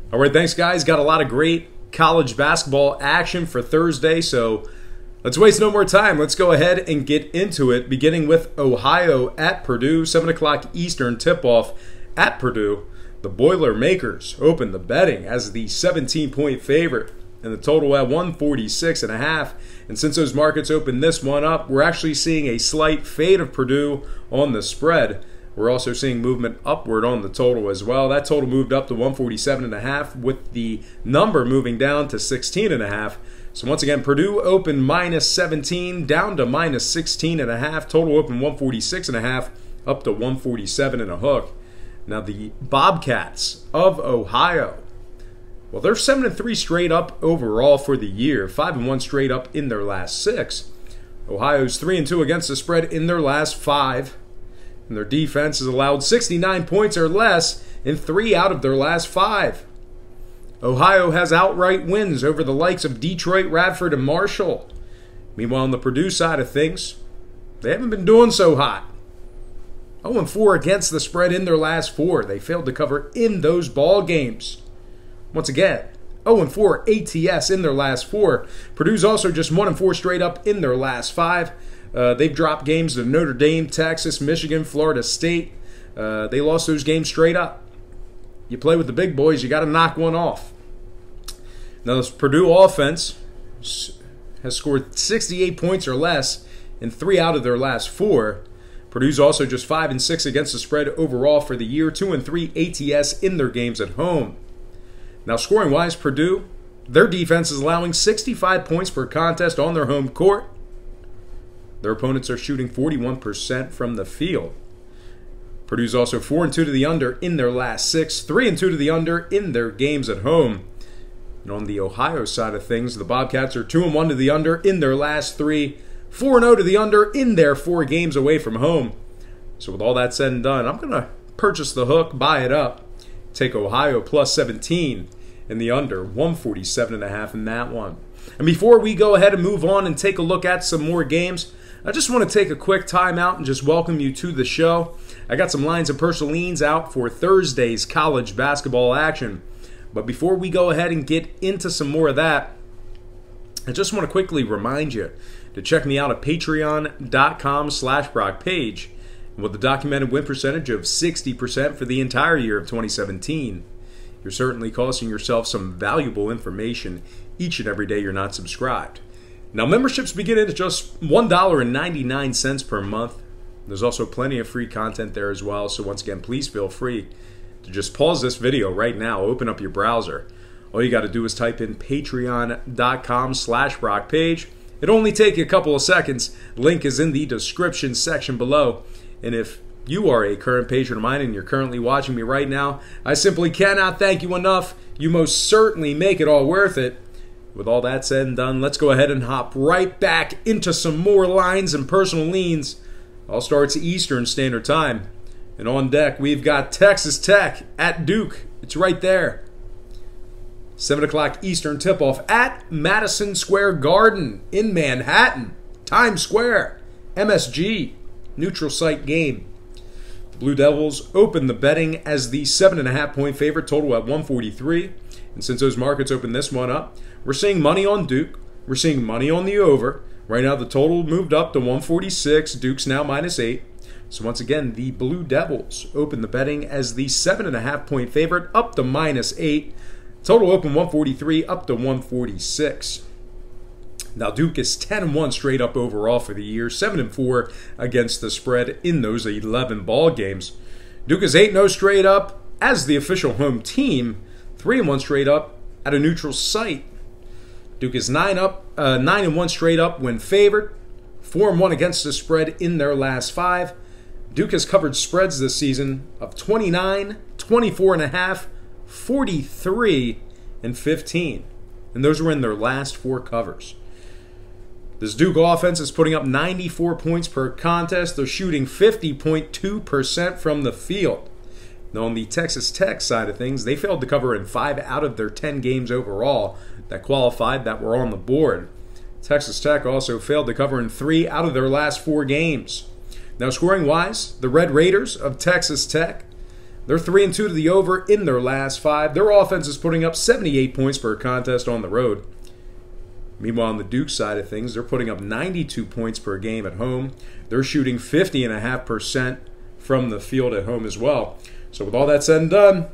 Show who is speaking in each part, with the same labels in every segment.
Speaker 1: All right, thanks, guys. Got a lot of great college basketball action for Thursday, so let's waste no more time. Let's go ahead and get into it, beginning with Ohio at Purdue, 7 o'clock Eastern tip-off at Purdue. The Boilermakers open the betting as the 17-point favorite, and the total at 146.5. And since those markets opened this one up, we're actually seeing a slight fade of Purdue on the spread. We're also seeing movement upward on the total as well. That total moved up to 147.5 with the number moving down to 16.5. So once again, Purdue opened minus 17 down to minus 16.5. Total open 146.5 up to 147 and a hook. Now the Bobcats of Ohio, well, they're 7-3 straight up overall for the year, 5-1 straight up in their last 6. Ohio's 3-2 against the spread in their last 5. And their defense has allowed 69 points or less in 3 out of their last 5. Ohio has outright wins over the likes of Detroit, Radford, and Marshall. Meanwhile, on the Purdue side of things, they haven't been doing so hot. 0-4 against the spread in their last 4. They failed to cover in those ball games. Once again, 0-4 ATS in their last 4. Purdue's also just 1-4 straight up in their last 5. They've dropped games to Notre Dame, Texas, Michigan, Florida State. They lost those games straight up. You play with the big boys, you got to knock one off. Now, this Purdue offense has scored 68 points or less in 3 out of their last 4. Purdue's also just 5-6 against the spread overall for the year, 2-3 ATS in their games at home. Now, scoring-wise, Purdue, their defense is allowing 65 points per contest on their home court. Their opponents are shooting 41% from the field. Purdue's also 4-2 to the under in their last 6, 3-2 to the under in their games at home. And on the Ohio side of things, the Bobcats are 2-1 to the under in their last 3, 4-0 to the under in their 4 games away from home. So with all that said and done, I'm going to purchase the hook, buy it up, take Ohio plus 17 in the under, 147.5 in that one. And before we go ahead and move on and take a look at some more games, I just want to take a quick time out and just welcome you to the show. I got some lines and personal leans out for Thursday's college basketball action. But before we go ahead and get into some more of that, I just want to quickly remind you to check me out at patreon.com/BrockPage. And with a documented win percentage of 60% for the entire year of 2017, you're certainly costing yourself some valuable information each and every day you're not subscribed. Now, memberships begin at just $1.99 per month. There's also plenty of free content there as well, so once again, please feel free to just pause this video right now, open up your browser. All you got to do is type in patreon.com/BrockPage. It'll only take you a couple of seconds. Link is in the description section below. And if you are a current patron of mine and you're currently watching me right now, I simply cannot thank you enough. You most certainly make it all worth it. With all that said and done, let's go ahead and hop right back into some more lines and personal leans. All starts Eastern Standard Time. And on deck, we've got Texas Tech at Duke. It's right there. 7 o'clock Eastern tip-off at Madison Square Garden in Manhattan. Times Square. MSG. Neutral site game. The Blue Devils open the betting as the 7.5-point favorite, total at 143. And since those markets opened this one up, we're seeing money on Duke. We're seeing money on the over. Right now, the total moved up to 146. Duke's now -8. So once again, the Blue Devils open the betting as the 7.5-point favorite, up to -8. Total open 143, up to 146. Now, Duke is 10-1 straight up overall for the year, 7-4 against the spread in those 11 ball games. Duke is 8-0 straight up as the official home team, 3-1 straight up at a neutral site. Duke is 9-1 straight up when favored, 4-1 against the spread in their last 5. Duke has covered spreads this season of 29, 24.5, 43, and 15. And those were in their last 4 covers. This Duke offense is putting up 94 points per contest. They're shooting 50.2% from the field. Now, on the Texas Tech side of things, they failed to cover in 5 out of their 10 games overall that qualified, that were on the board. Texas Tech also failed to cover in 3 out of their last 4 games. Now, scoring-wise, the Red Raiders of Texas Tech, They're 3-2 to the over in their last 5. Their offense is putting up 78 points per contest on the road. Meanwhile, on the Duke side of things, they're putting up 92 points per game at home. They're shooting 50.5% from the field at home as well. So with all that said and done,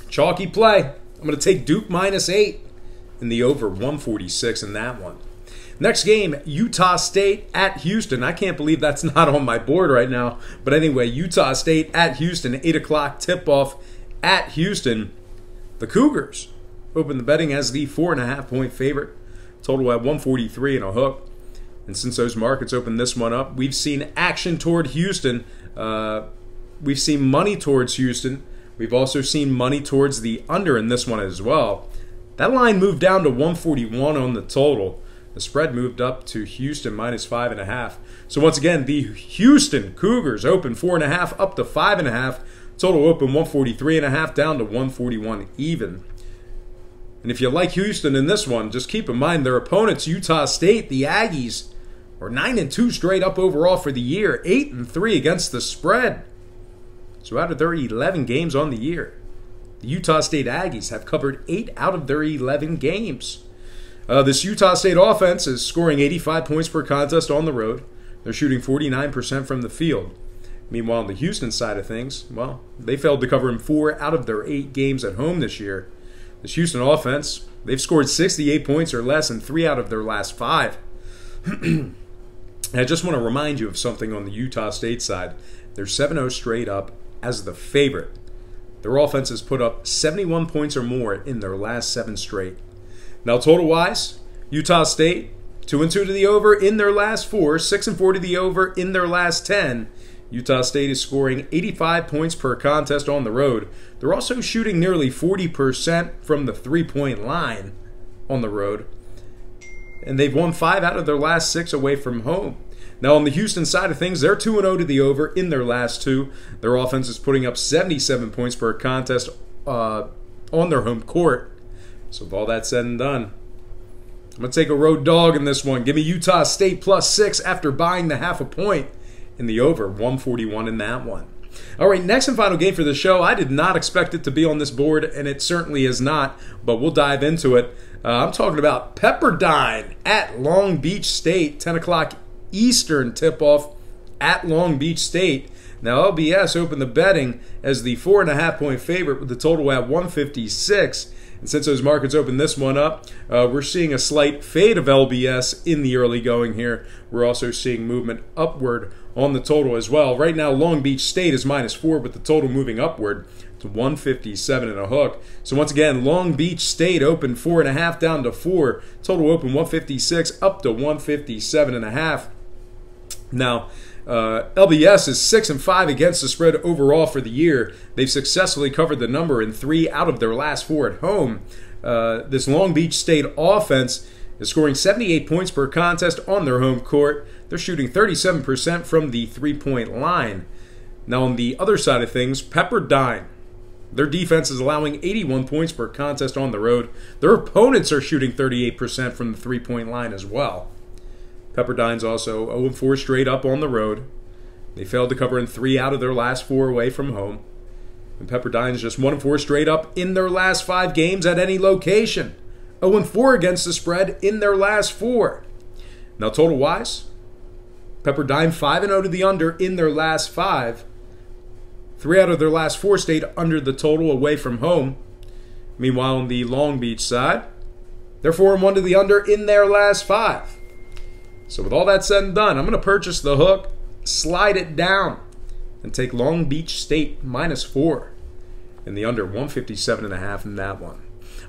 Speaker 1: chalky play. I'm going to take Duke -8 in the over 146 in that one. Next game, Utah State at Houston. I can't believe that's not on my board right now. But anyway, Utah State at Houston, 8 o'clock tip-off at Houston. The Cougars open the betting as the 4.5-point favorite. Total at 143 and a hook. And since those markets opened this one up, we've seen action toward Houston. We've seen money towards Houston. We've also seen money towards the under in this one as well. That line moved down to 141 on the total. The spread moved up to Houston -5.5. So once again, the Houston Cougars open 4.5 up to 5.5. Total open 143.5 down to 141 even. And if you like Houston in this one, just keep in mind their opponents, Utah State, the Aggies, are 9-2 straight up overall for the year, 8-3 against the spread. So out of their 11 games on the year, the Utah State Aggies have covered 8 out of their 11 games. This Utah State offense is scoring 85 points per contest on the road. They're shooting 49% from the field. Meanwhile, on the Houston side of things, well, they failed to cover in 4 out of their 8 games at home this year. This Houston offense, they've scored 68 points or less in 3 out of their last 5. And I just want to remind you of something on the Utah State side. They're 7-0 straight up as the favorite. Their offense has put up 71 points or more in their last 7 straight. Now, total-wise, Utah State, 2-2 to the over in their last 4, 6-4 to the over in their last 10. Utah State is scoring 85 points per contest on the road. They're also shooting nearly 40% from the three-point line on the road. And they've won 5 out of their last 6 away from home. Now, on the Houston side of things, they're 2-0 to the over in their last 2. Their offense is putting up 77 points per contest on their home court. So with all that said and done, I'm going to take a road dog in this one. Give me Utah State +6 after buying the 0.5 point in the over, 141 in that one. All right, next and final game for the show. I did not expect it to be on this board, and it certainly is not, but we'll dive into it. I'm talking about Pepperdine at Long Beach State, 10 o'clock Eastern tip-off at Long Beach State. Now, LBS opened the betting as the 4.5-point favorite with the total at 156. And since those markets opened this one up, we're seeing a slight fade of LBS in the early going here. We're also seeing movement upward on the total as well. Right now, Long Beach State is -4, with the total moving upward to 157 and a hook. So once again, Long Beach State opened 4.5 down to 4. Total open 156 up to 157.5. Now, LBS is 6-5 against the spread overall for the year. They've successfully covered the number in 3 out of their last 4 at home. This Long Beach State offense is scoring 78 points per contest on their home court. They're shooting 37% from the three-point line. Now, on the other side of things, Pepperdine, their defense is allowing 81 points per contest on the road. Their opponents are shooting 38% from the three-point line as well. Pepperdine's also 0-4 straight up on the road. They failed to cover in 3 out of their last 4 away from home. And Pepperdine's just 1-4 straight up in their last 5 games at any location. 0-4 against the spread in their last 4. Now, total-wise, Pepperdine 5-0 to the under in their last 5. 3 out of their last 4 stayed under the total away from home. Meanwhile, on the Long Beach side, they're 4-1 to the under in their last 5. So with all that said and done, I'm going to purchase the hook, slide it down, and take Long Beach State -4 in the under 157.5 in that one.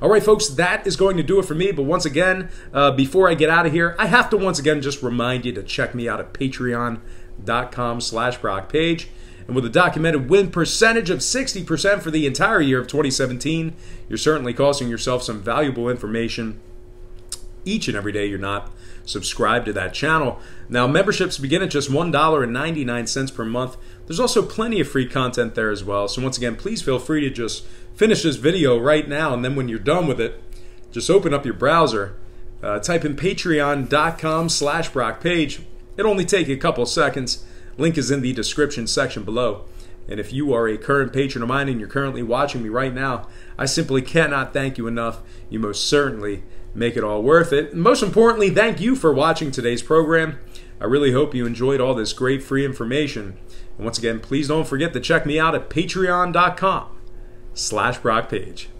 Speaker 1: All right, folks, that is going to do it for me. But once again, before I get out of here, I have to once again just remind you to check me out at patreon.com/BrockPage. And with a documented win percentage of 60% for the entire year of 2017, you're certainly costing yourself some valuable information each and every day you're not subscribed to that channel. Now, memberships begin at just $1.99 per month. There's also plenty of free content there as well. So once again, please feel free to just finish this video right now, and then when you're done with it, just open up your browser, type in patreon.com/BrockPage. It'll only take you a couple seconds. Link is in the description section below. And if you are a current patron of mine and you're currently watching me right now, I simply cannot thank you enough. You most certainly make it all worth it. And most importantly, thank you for watching today's program. I really hope you enjoyed all this great free information. And once again, please don't forget to check me out at patreon.com/BrockPage.